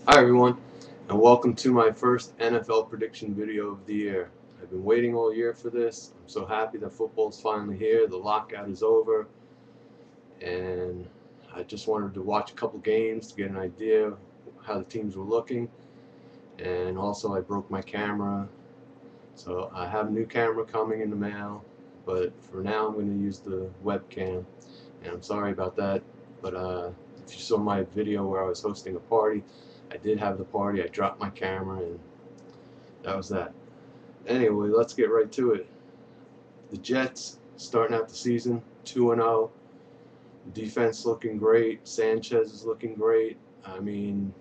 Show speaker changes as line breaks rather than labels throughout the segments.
Hi everyone, and welcome to my first NFL prediction video of the year. I've been waiting all year for this. I'm so happy that football's finally here. The lockout is over, and I just wanted to watch a couple games to get an idea of how the teams were looking. And also, I broke my camera, so I have a new camera coming in the mail. But for now, I'm going to use the webcam, and I'm sorry about that. But if you saw my video where I was hosting a party, I did have the party. I dropped my camera, and that was that. Anyway, let's get right to it. The Jets starting out the season 2-0. Defense looking great. Sanchez is looking great. I mean,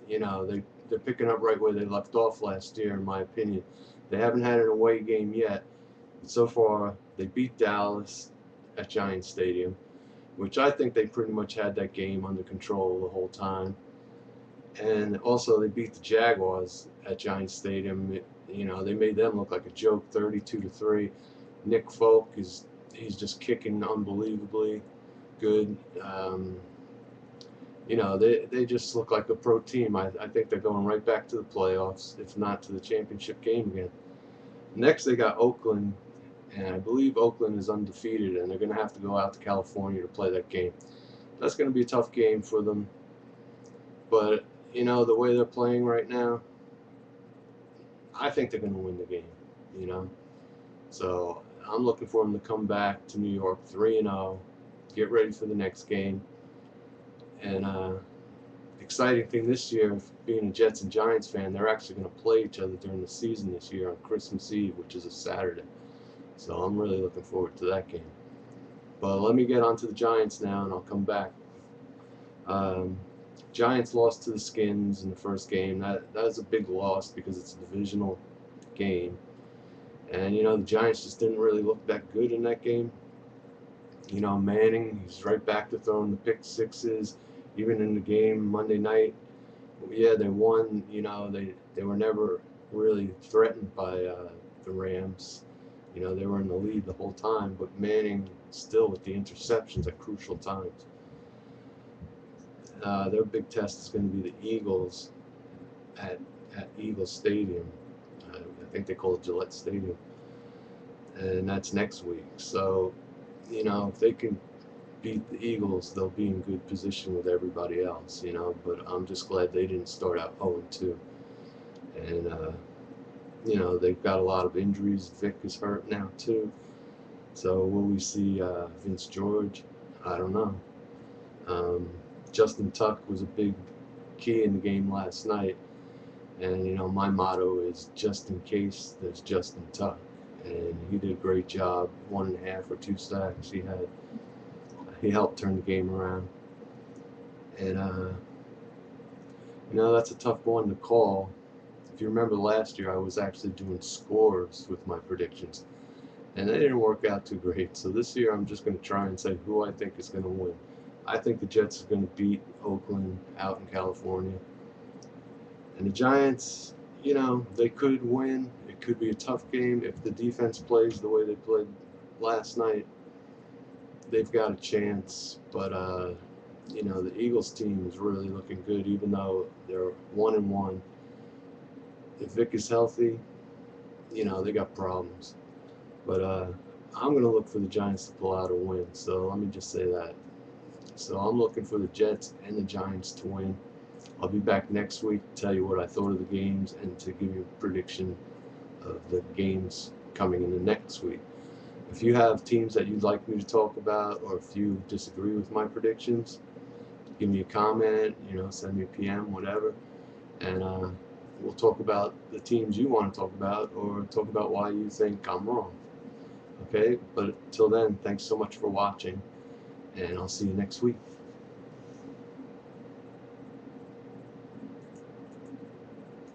they're picking up right where they left off last year, in my opinion. They haven't had an away game yet. But so far, they beat Dallas at Giants Stadium, which I think they pretty much had that game under control the whole time. And also, they beat the Jaguars at Giants Stadium. They made them look like a joke, 32-3. Nick Folk he's just kicking unbelievably good. They just look like a pro team. I think they're going right back to the playoffs, if not to the championship game again. Next, they got Oakland, and I believe Oakland is undefeated, and they're going to have to go out to California to play that game. That's going to be a tough game for them, but the way they're playing right now, I think they're going to win the game. You know, so I'm looking for them to come back to New York 3-0, get ready for the next game, and exciting thing this year, being a Jets and Giants fan, they're actually going to play each other during the season this year on Christmas Eve, which is a Saturday. So I'm really looking forward to that game. But let me get on to the Giants now, and I'll come back. Um, Giants lost to the Skins in the first game. That is a big loss because it's a divisional game. And the Giants just didn't really look that good in that game. Manning, he's right back to throwing the pick sixes, even in the game Monday night. Yeah, they won. They were never really threatened by the Rams. They were in the lead the whole time, but Manning still with the interceptions at crucial times. Their big test is going to be the Eagles at Eagle Stadium. I think they call it Gillette Stadium, and that's next week. So, if they can beat the Eagles, they'll be in good position with everybody else. But I'm just glad they didn't start out 0-2. And they've got a lot of injuries. Vic is hurt now too. So will we see Vince George? I don't know. Um, Justin Tuck was a big key in the game last night, and my motto is just in case there's Justin Tuck, and he did a great job. 1.5 or 2 sacks he had. He helped turn the game around, and that's a tough one to call. If you remember last year, I was actually doing scores with my predictions, and they didn't work out too great. So this year, I'm just going to try and say who I think is going to win. I think the Jets are going to beat Oakland out in California, and the Giants, they could win. It could be a tough game if the defense plays the way they played last night. They've got a chance, but the Eagles team is really looking good, even though they're 1-1. If Vic is healthy, they got problems. But I'm going to look for the Giants to pull out a win. So let me just say that. So I'm looking for the Jets and the Giants to win. I'll be back next week to tell you what I thought of the games and to give you a prediction of the games coming in the next week. If you have teams that you'd like me to talk about, or if you disagree with my predictions, give me a comment, send me a PM, whatever, and we'll talk about the teams you want to talk about, or talk about why you think I'm wrong. Okay, but till then, thanks so much for watching, and I'll see you next week.